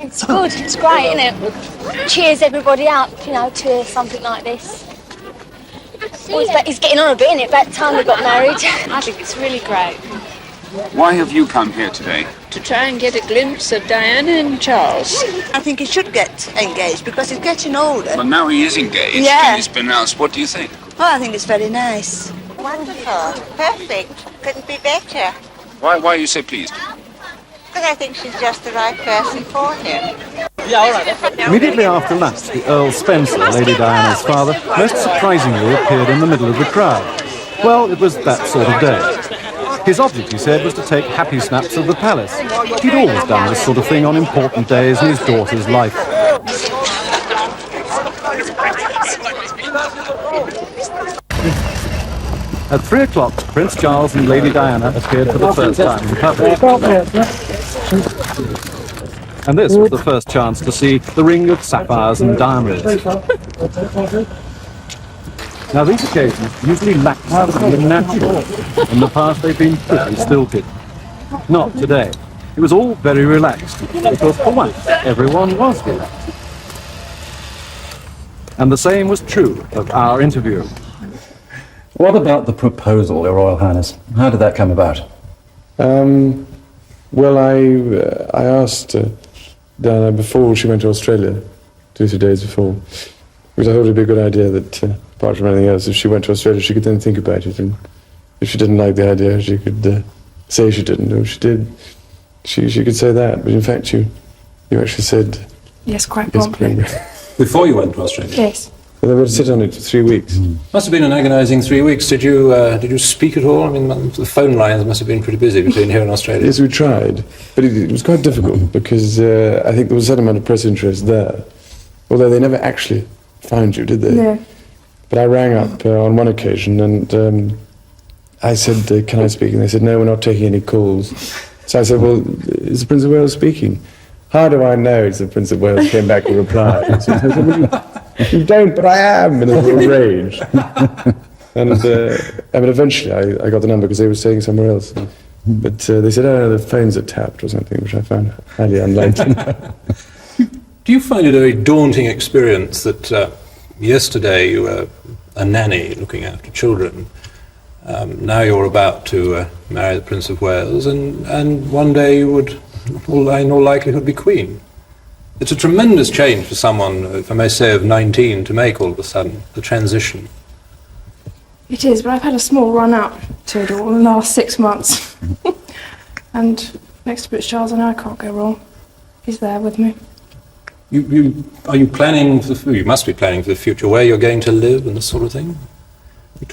It's good, it's great, isn't it? Cheers everybody up, you know, to something like this. Well, it's getting on a bit, isn't it? About time we got married. I think it's really great. Why have you come here today? To try and get a glimpse of Diana and Charles. I think he should get engaged because he's getting older. Well, now he is engaged Yeah. and he's been announced. What do you think? Oh, I think it's very nice. Wonderful. Perfect. Couldn't be better. Why are you so pleased? Because I think she's just the right person for him. Immediately after lunch, the Earl Spencer, Lady Diana's father, most surprisingly appeared in the middle of the crowd. Well, it was that sort of day. His object, he said, was to take happy snaps of the palace. He'd always done this sort of thing on important days in his daughter's life. At 3 o'clock, Prince Charles and Lady Diana appeared for the first time in public. And this was the first chance to see the ring of sapphires and diamonds. Now, these occasions usually lack something natural. In the past, they've been pretty stilted. Not today. It was all very relaxed, because for once, everyone was relaxed. And the same was true of our interview. What about the proposal, Your Royal Highness? How did that come about? Well, I asked Diana before she went to Australia, 2-3 days before, because I thought it'd be a good idea that, apart from anything else, if she went to Australia, she could then think about it, and if she didn't like the idea, she could say she didn't, or if she did, she could say that. But in fact, you actually said yes, quite yes, promptly. Before you went to Australia? Yes. Well, they were to sit on it for 3 weeks. Must have been an agonising 3 weeks. Did you speak at all? I mean, the phone lines must have been pretty busy between here and Australia. Yes, we tried, but it was quite difficult because I think there was a certain amount of press interest there, although they never actually found you, did they? No. But I rang up on one occasion and I said, can I speak? And they said, no, we're not taking any calls. So I said, well, is the Prince of Wales speaking? How do I know it's the Prince of Wales? Came back with a reply. So I said, well, you don't, but I am, in a little rage. And but eventually I got the number because they were staying somewhere else. But they said, oh, no, the phones are tapped or something, which I found highly unlikely. Do you find it a very daunting experience that yesterday you were a nanny looking after children, now you're about to marry the Prince of Wales, and one day you would, in all likelihood, be Queen? It's a tremendous change for someone, if I may say, of 19 to make all of a sudden, the transition. It is, but I've had a small run up to it all in the last 6 months. And next to Prince Charles and I can't go wrong. He's there with me. Are you planning for you must be planning for the future, where you're going to live and this sort of thing?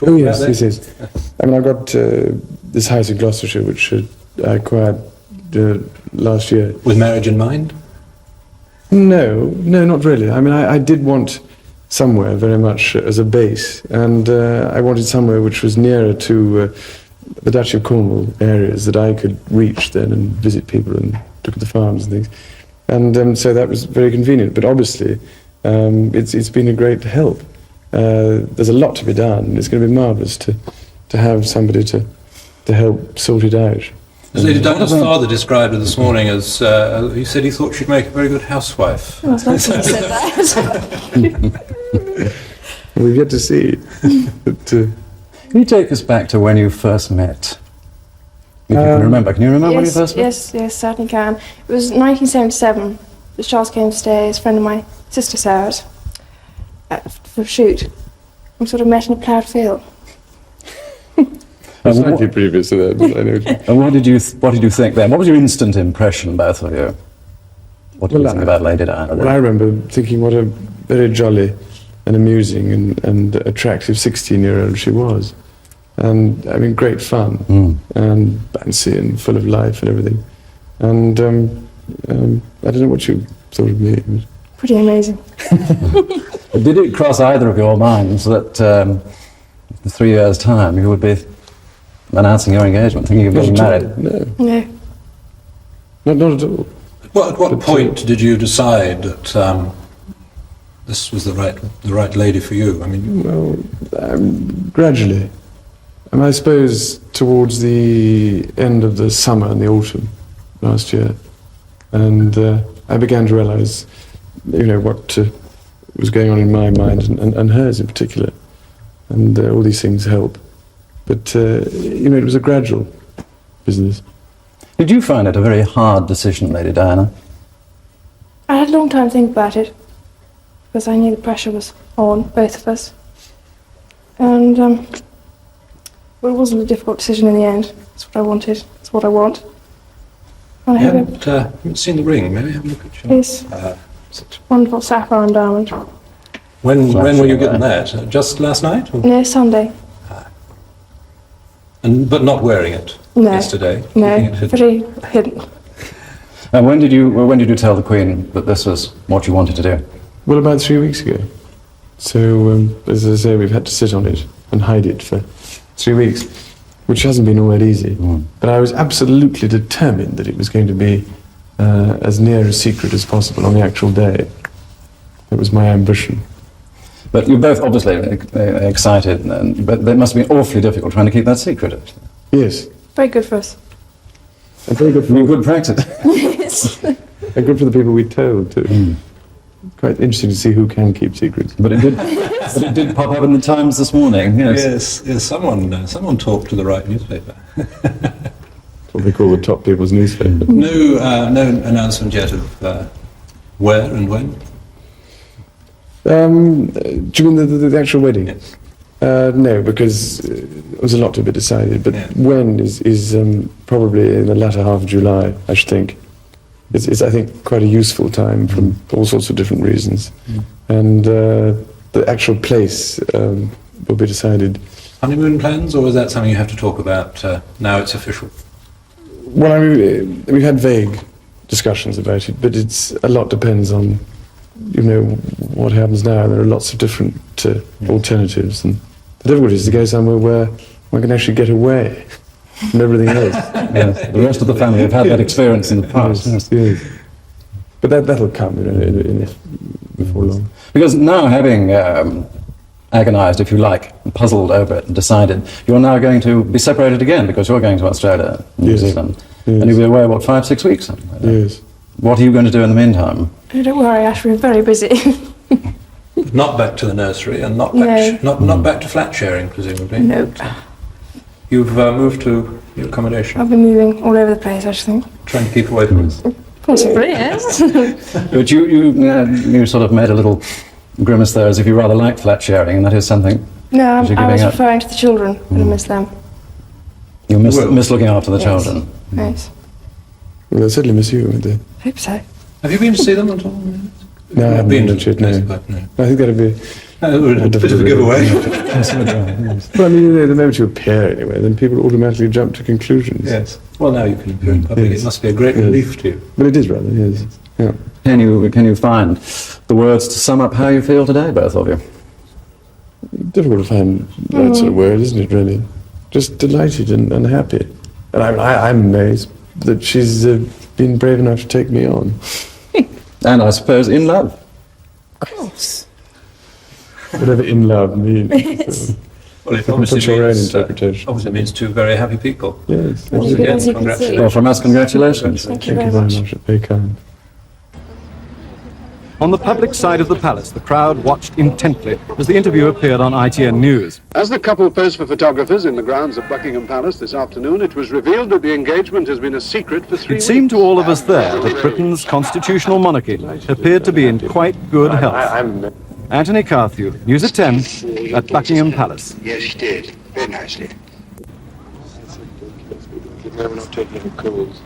Oh, yes, yes. I mean, I got this house in Gloucestershire, which I acquired last year. With marriage in mind? No, not really. I mean, I did want somewhere very much as a base, and I wanted somewhere which was nearer to the Duchy of Cornwall areas that I could reach then and visit people and look at the farms and things. And so that was very convenient, but obviously it's been a great help. There's a lot to be done. It's going to be marvellous to have somebody to help sort it out. As Lady Diana's father described her this morning as, he said he thought she'd make a very good housewife. Oh, that's nice you said that. We've yet to see. But, Can you take us back to when you first met? If you can remember. Can you remember when you first met? Yes, certainly can. It was 1977. Charles came to stay as a friend of my sister Sarah's for a shoot. We sort of met in a ploughed field. slightly previous to that, but I know. And what did you think then? What was your instant impression, both of you? What did you think about Lady Diana? Well, I remember thinking what a very jolly and amusing and attractive 16-year-old she was. And, I mean, great fun, and bouncy and full of life and everything. And I don't know what you thought of me. Pretty amazing. Did it cross either of your minds that in 3 years' time you would be announcing your engagement, thinking of getting married? No. Not at all. Well, at what point did you decide that this was the right lady for you? I mean, well, gradually. I suppose towards the end of the summer and the autumn last year, and I began to realise, what was going on in my mind and hers in particular. And all these things help. But, it was a gradual business. Did you find it a very hard decision, Lady Diana? I had a long time to think about it, because I knew the pressure was on both of us. And, well, it wasn't a difficult decision in the end. It's what I wanted. It's what I want. And I haven't seen the ring. Maybe have a look at your... It's wonderful sapphire and diamond. When were you given that? Just last night? Or? No, Sunday. But not wearing it yesterday? No, very hidden. And when did you tell the Queen that this was what you wanted to do? Well, about 3 weeks ago. So, as I say, we've had to sit on it and hide it for 3 weeks, which hasn't been all that easy. But I was absolutely determined that it was going to be as near a secret as possible on the actual day. That was my ambition. But you're both obviously excited, but it must have been awfully difficult trying to keep that secret, actually. Yes. Very good for us. And very good for good practice. Yes. And good for the people we told, too. Quite interesting to see who can keep secrets. But it did pop up in the Times this morning, yes. Yes, someone talked to the right newspaper. What they call the top people's newspaper. No announcement yet of where and when? Do you mean the actual wedding? Yes. No, because it was a lot to be decided. But when is probably in the latter half of July, I should think. It's I think, quite a useful time from all sorts of different reasons. And the actual place will be decided. Honeymoon plans, or is that something you have to talk about now it's official? Well, I mean, we've had vague discussions about it, but a lot depends on, what happens now. There are lots of different alternatives, and the difficulty is to go somewhere where one can actually get away from everything else. Yes, the rest of the family have had that experience in the past. Yes. But that'll come before long. Because now, having agonised, if you like, puzzled over it and decided, you're now going to be separated again because you're going to Australia, New Zealand. Yes. And you'll be away, 5-6 weeks? Something like that. Yes. What are you going to do in the meantime? Oh, don't worry, Ash, we're very busy. Not back to the nursery and not back to flat sharing, presumably. Nope. You've moved to your accommodation. I've been moving all over the place, I think. Trying to keep away from us. Possibly, yes. But you sort of made a little grimace there, as if you rather like flat sharing, and that is something. No, I was referring to the children. I miss them. You miss looking after the children. Yes. Well, they'll certainly miss you, won't they? I hope so. Have you been to see them at all? No, I haven't been to it, no. I think that'd be a bit of a giveaway. Well, I mean, the moment you appear anyway, then people automatically jump to conclusions. Yes. Well, now you can appear in public. It must be a great relief to you. Well, it is rather, yes. Yeah. Can you find the words to sum up how you feel today, both of you? Difficult to find that sort of word, isn't it, really? Just delighted and happy. And I'm amazed that she's been brave enough to take me on. And I suppose in love. Of course. Whatever in love means. Well, it obviously your own means, interpretation. obviously means two very happy people. Yes. Once again, congratulations. Well, from us, congratulations. Thank you very much. Very kind. On the public side of the palace, the crowd watched intently as the interview appeared on ITN News. As the couple posed for photographers in the grounds of Buckingham Palace this afternoon, it was revealed that the engagement has been a secret for 3 weeks. It seemed to all of us there that Britain's constitutional monarchy appeared to be in quite good health. Anthony Carthew, News at 10, at Buckingham Palace. Yes, he did. Very nicely. We're not taking calls.